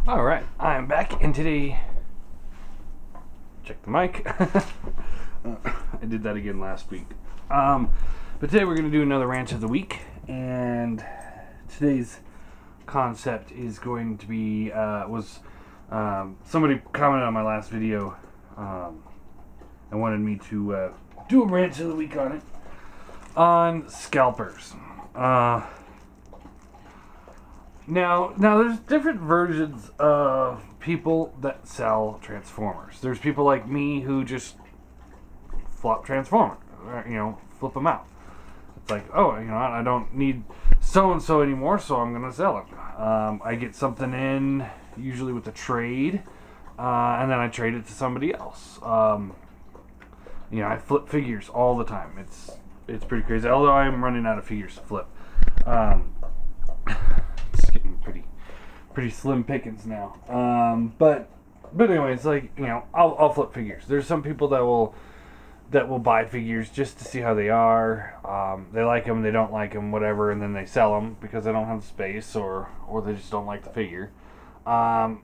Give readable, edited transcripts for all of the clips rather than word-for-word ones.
Alright, I'm back, and today, check the mic. I did that again last week. But today we're going to do another rant of the week, and today's concept is going to be, somebody commented on my last video, and wanted me to do a rant of the week on it, on scalpers. Now, there's different versions of people that sell Transformers. There's people like me who just flop Transformers, flip them out. It's like, oh, I don't need so-and-so anymore, so I'm going to sell it. I get something in, usually with a trade, and then I trade it to somebody else. I flip figures all the time. It's pretty crazy, although I'm running out of figures to flip. It's getting pretty slim pickings now. But anyway, it's like, I'll flip figures. There's some people that will buy figures just to see how they are. They like them, they don't like them, whatever, and then they sell them because they don't have the space or they just don't like the figure. Then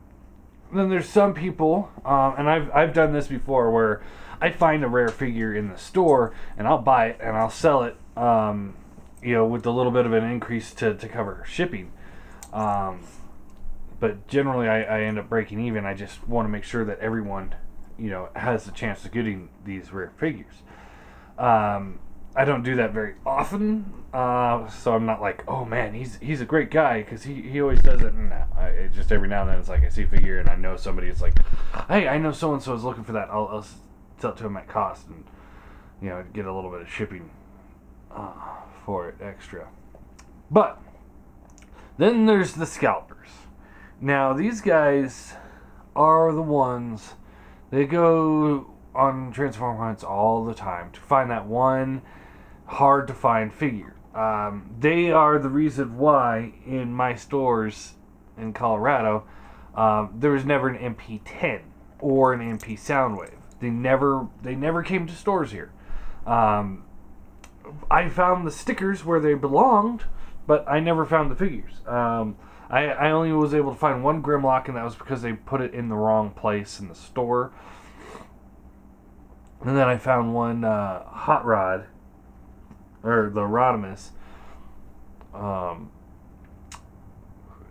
there's some people, and I've done this before, where I find a rare figure in the store and I'll buy it and I'll sell it, with a little bit of an increase to cover shipping. But generally I end up breaking even. I just want to make sure that everyone, has the chance of getting these rare figures. I don't do that very often, so I'm not like, oh man, he's a great guy, because he always does it. No, it just every now and then it's like I see a figure and I know somebody is like, hey, I know so-and-so is looking for that. I'll sell it to him at cost and, get a little bit of shipping for it extra. But then there's the scalpers. Now, these guys are the ones, they go on Transformer hunts all the time to find that one hard to find figure. They are the reason why in my stores in Colorado, there was never an MP10 or an MP Soundwave. They never came to stores here. I found the stickers where they belonged, but I never found the figures. I only was able to find one Grimlock, and that was because they put it in the wrong place in the store. And then I found one Hot Rod, or the Rodimus,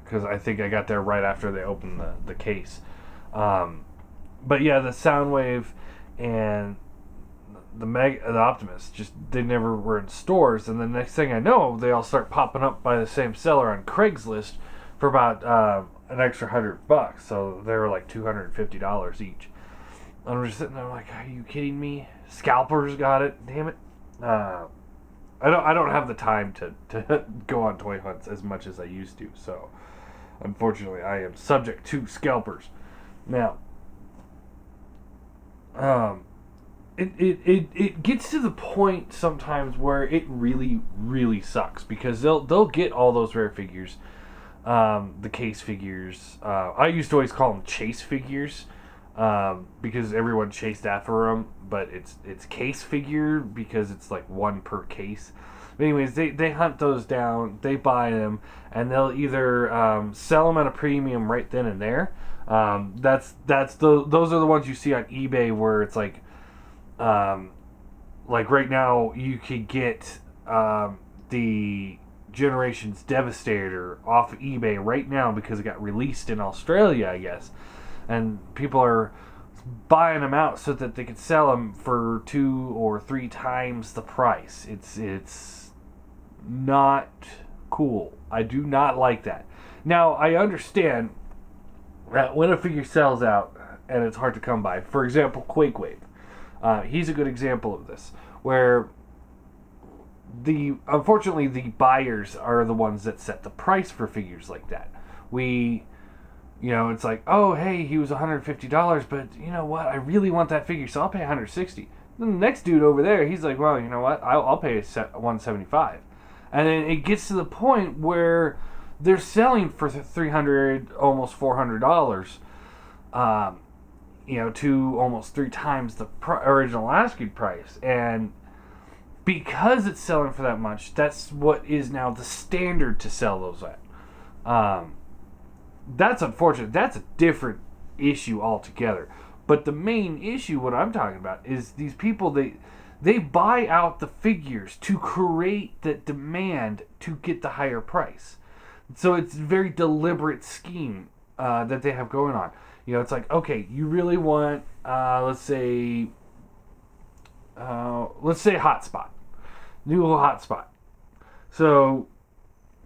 because I think I got there right after they opened the case. But yeah, the Soundwave and the Optimus, just they never were in stores, and the next thing I know, they all start popping up by the same seller on Craigslist for about an extra $100. So they were like $250 each. And I'm just sitting there like, are you kidding me? Scalpers got it, damn it. I don't have the time to go on toy hunts as much as I used to, so unfortunately I am subject to scalpers. Now, it gets to the point sometimes where it really sucks, because they'll get all those rare figures, the case figures. I used to always call them chase figures, because everyone chased after them, but it's case figure because it's like one per case. But anyways, they hunt those down, they buy them, and they'll either sell them at a premium right then and there. Those are the ones you see on eBay where it's like right now you could get the Generations Devastator off of eBay right now because it got released in Australia, I guess, and people are buying them out so that they could sell them for 2 or 3 times the price. It's not cool. I do not like that. Now, I understand that when a figure sells out and it's hard to come by, for example, Quake Wave, he's a good example of this, where unfortunately the buyers are the ones that set the price for figures like that. It's like, oh hey, he was $150, but you know what? I really want that figure, so I'll pay $160. Then the next dude over there, he's like, well, you know what? I'll pay $175. And then it gets to the point where they're selling for $300, almost $400, to almost 3 times the original asking price. And because it's selling for that much, that's what is now the standard to sell those at. that's unfortunate. That's a different issue altogether. But the main issue, what I'm talking about, is these people, they buy out the figures to create the demand to get the higher price. So it's a very deliberate scheme that they have going on. You know, it's like, okay, you really want, let's say Hotspot, new Hotspot. So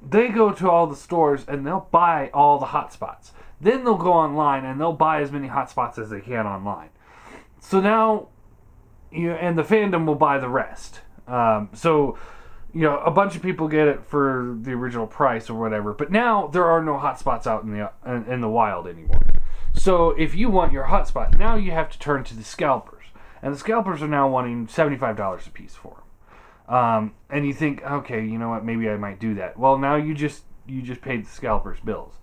they go to all the stores and they'll buy all the Hotspots. Then they'll go online and they'll buy as many Hotspots as they can online. So now, you know, and the fandom will buy the rest. So, you know, a bunch of people get it for the original price or whatever. But now there are no Hotspots out in the wild anymore. So if you want your Hotspot, now you have to turn to the Scalpers. And the Scalpers are now wanting $75 a piece for them. And you think, okay, you know what, maybe I might do that. Well, now you just paid the Scalpers bills.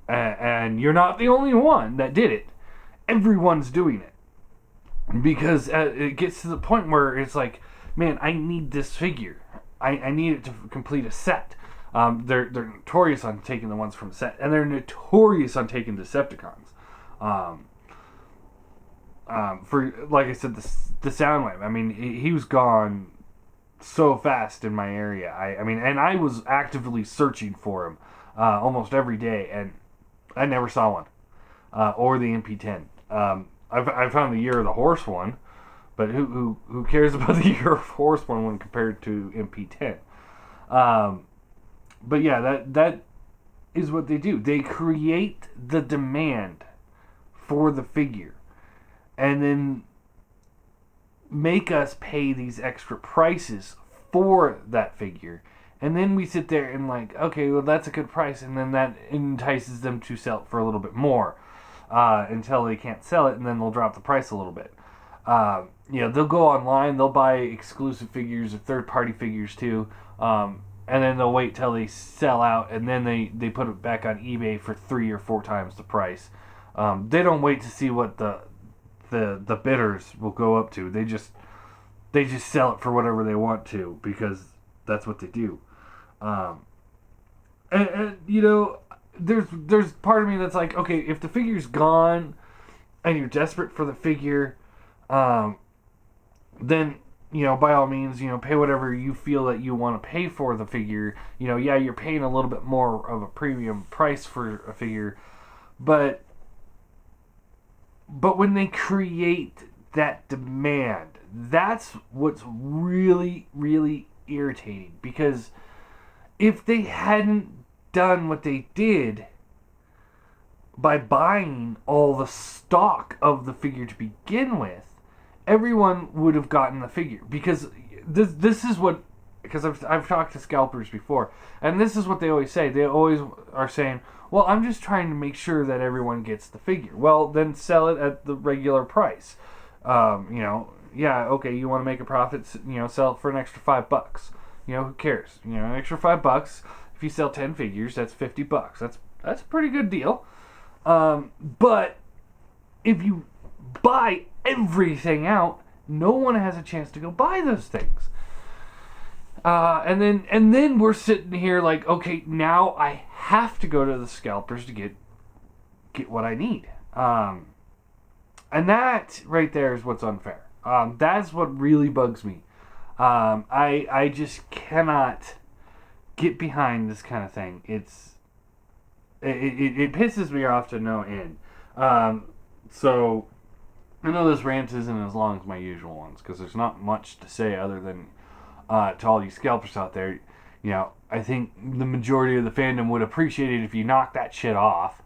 And you're not the only one that did it. Everyone's doing it. Because it gets to the point where it's like, man, I need this figure. I need it to complete a set. They're notorious on taking the ones from a set. And they're notorious on taking Decepticons. For, like I said, the Soundwave. I mean, he was gone so fast in my area. I mean, and I was actively searching for him almost every day, and I never saw one. Or the MP10. I found the Year of the Horse one, but who cares about the Year of Horse one when compared to MP10? But yeah, that is what they do. They create the demand for the figure, and then make us pay these extra prices for that figure. And then we sit there and like, okay, well, that's a good price. And then that entices them to sell it for a little bit more until they can't sell it. And then they'll drop the price a little bit. You know, they'll go online. They'll buy exclusive figures or third-party figures too. And then they'll wait till they sell out. And then they put it back on eBay for 3 or 4 times the price. They don't wait to see what the bidders will go up to. They just sell it for whatever they want to, because that's what they do. And you know, there's part of me that's like, okay, if the figure's gone and you're desperate for the figure, then, you know, by all means, you know, pay whatever you feel that you want to pay for the figure. You know, yeah, you're paying a little bit more of a premium price for a figure, but when they create that demand, that's what's really, really irritating. Because if they hadn't done what they did by buying all the stock of the figure to begin with, everyone would have gotten the figure. Because this is what, because I've talked to scalpers before, and this is what they always say. They always are saying, well, I'm just trying to make sure that everyone gets the figure. Well, then sell it at the regular price. You know, yeah, okay, you want to make a profit, you know, sell it for an extra $5. You know, who cares? You know, an extra $5. If you sell 10 figures, that's $50. That's a pretty good deal. But if you buy everything out, no one has a chance to go buy those things. And then we're sitting here like, okay, now I have to go to the scalpers to get what I need. And that right there is what's unfair. That's what really bugs me. I just cannot get behind this kind of thing. It pisses me off to no end. So I know this rant isn't as long as my usual ones, because there's not much to say other than to all you scalpers out there. You know, I think the majority of the fandom would appreciate it if you knock that shit off.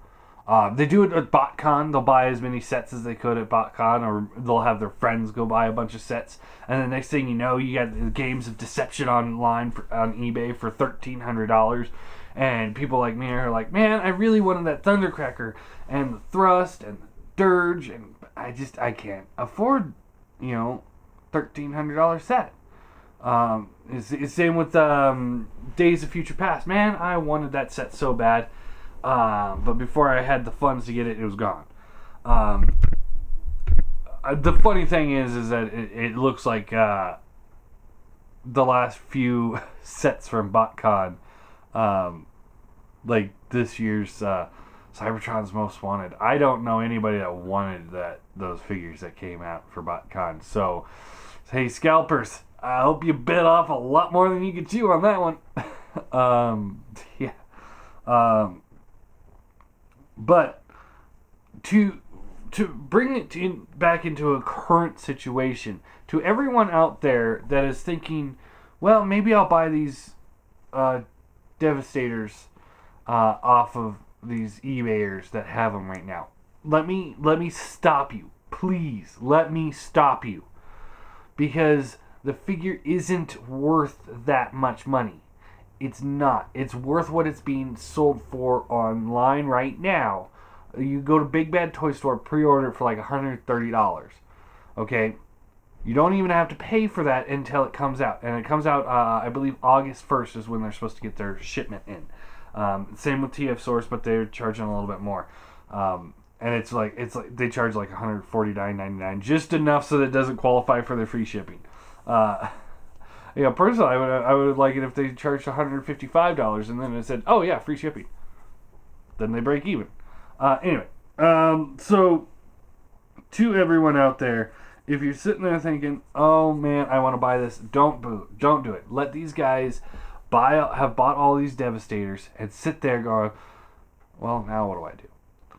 They do it at BotCon. They'll buy as many sets as they could at BotCon, or they'll have their friends go buy a bunch of sets. And the next thing you know, you got the Games of Deception online on eBay for $1,300. And people like me are like, man, I really wanted that Thundercracker and the Thrust and the Dirge, and I can't afford, you know, $1,300 set. It's same with Days of Future Past. Man, I wanted that set so bad. But before I had the funds to get it, it was gone. The funny thing is that it looks like the last few sets from BotCon like this year's Cybertron's Most Wanted. I don't know anybody that wanted those figures that came out for BotCon. So, hey, scalpers, I hope you bit off a lot more than you could chew on that one. Yeah. But to bring it back into a current situation, to everyone out there that is thinking, well, maybe I'll buy these Devastators off of these eBayers that have them right now. Let me stop you. Please, let me stop you. Because the figure isn't worth that much money. It's not. It's worth what it's being sold for online right now. You go to Big Bad Toy Store, pre-order it for like $130. Okay? You don't even have to pay for that until it comes out. And it comes out, I believe, August 1st is when they're supposed to get their shipment in. Same with TF Source, but they're charging a little bit more. And it's like they charge like $149.99, just enough so that it doesn't qualify for their free shipping. Personally, I would like it if they charged $155 and then it said, oh yeah, free shipping. Then they break even. Anyway, so to everyone out there, if you're sitting there thinking, oh man, I want to buy this, don't do it. Let these guys have bought all these Devastators and sit there going, well, now what do I do?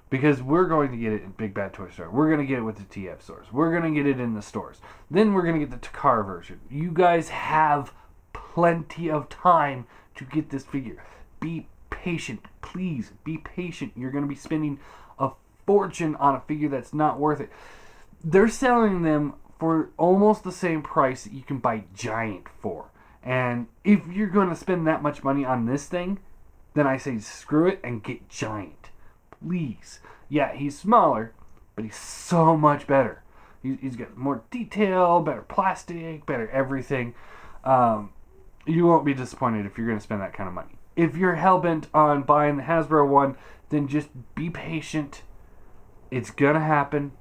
Because we're going to get it in Big Bad Toy Store. We're going to get it with the TF stores. We're going to get it in the stores. Then we're going to get the Takara version. You guys have plenty of time to get this figure. Be patient. Please, be patient. You're going to be spending a fortune on a figure that's not worth it. They're selling them for almost the same price that you can buy Giant for. And if you're going to spend that much money on this thing, then I say screw it and get Giant. Please. Yeah, he's smaller, but he's so much better. He's got more detail, better plastic, better everything. You won't be disappointed if you're going to spend that kind of money. If you're hell-bent on buying the Hasbro one, then just be patient. It's going to happen.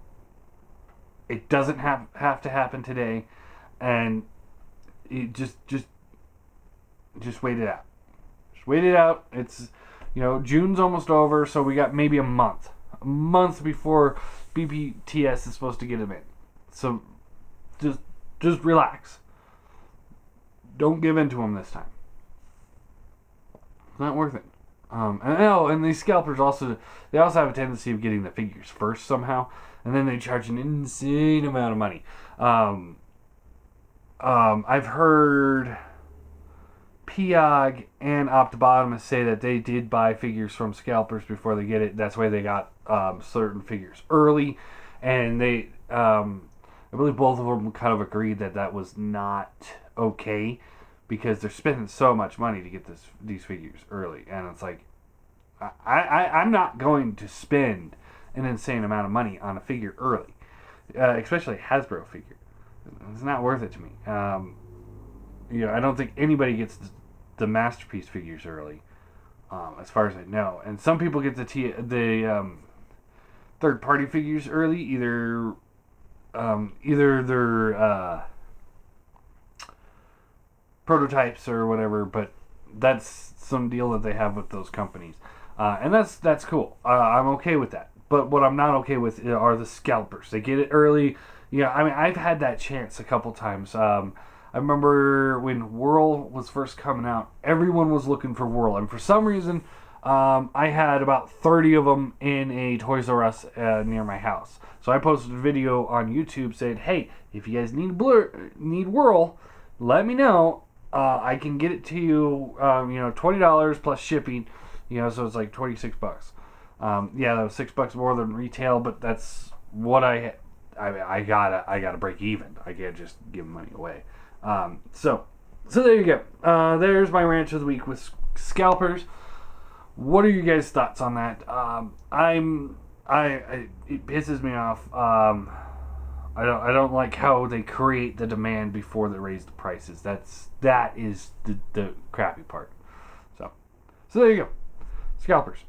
It doesn't have to happen today. And it just wait it out. Just wait it out. It's... June's almost over, so we got maybe a month before BPTS is supposed to get them in. So just relax. Don't give in to them this time. It's not worth it. And these scalpers also have a tendency of getting the figures first somehow, and then they charge an insane amount of money. I've heard Piog and Optibotomus say that they did buy figures from scalpers before they get it. That's why they got certain figures early, and they, I believe both of them kind of agreed that was not okay because they're spending so much money to get these figures early, and it's like, I'm not going to spend an insane amount of money on a figure early, especially a Hasbro figure. It's not worth it to me. I don't think anybody gets the Masterpiece figures early, as far as I know. And some people get the third-party figures early, either their prototypes or whatever. But that's some deal that they have with those companies, and that's cool. I'm okay with that. But what I'm not okay with are the scalpers. They get it early. I've had that chance a couple times. I remember when Whirl was first coming out, everyone was looking for Whirl. And for some reason, I had about 30 of them in a Toys R Us near my house. So I posted a video on YouTube saying, hey, if you guys need Whirl, let me know. I can get it to you, $20 plus shipping. So it's like $26. Yeah, that was $6 more than retail, but that's what I gotta break even. I can't just give money away. So there you go. There's my rant of the week with scalpers. What are you guys' thoughts on that? It pisses me off. I don't like how they create the demand before they raise the prices. That is the crappy part. So there you go. Scalpers.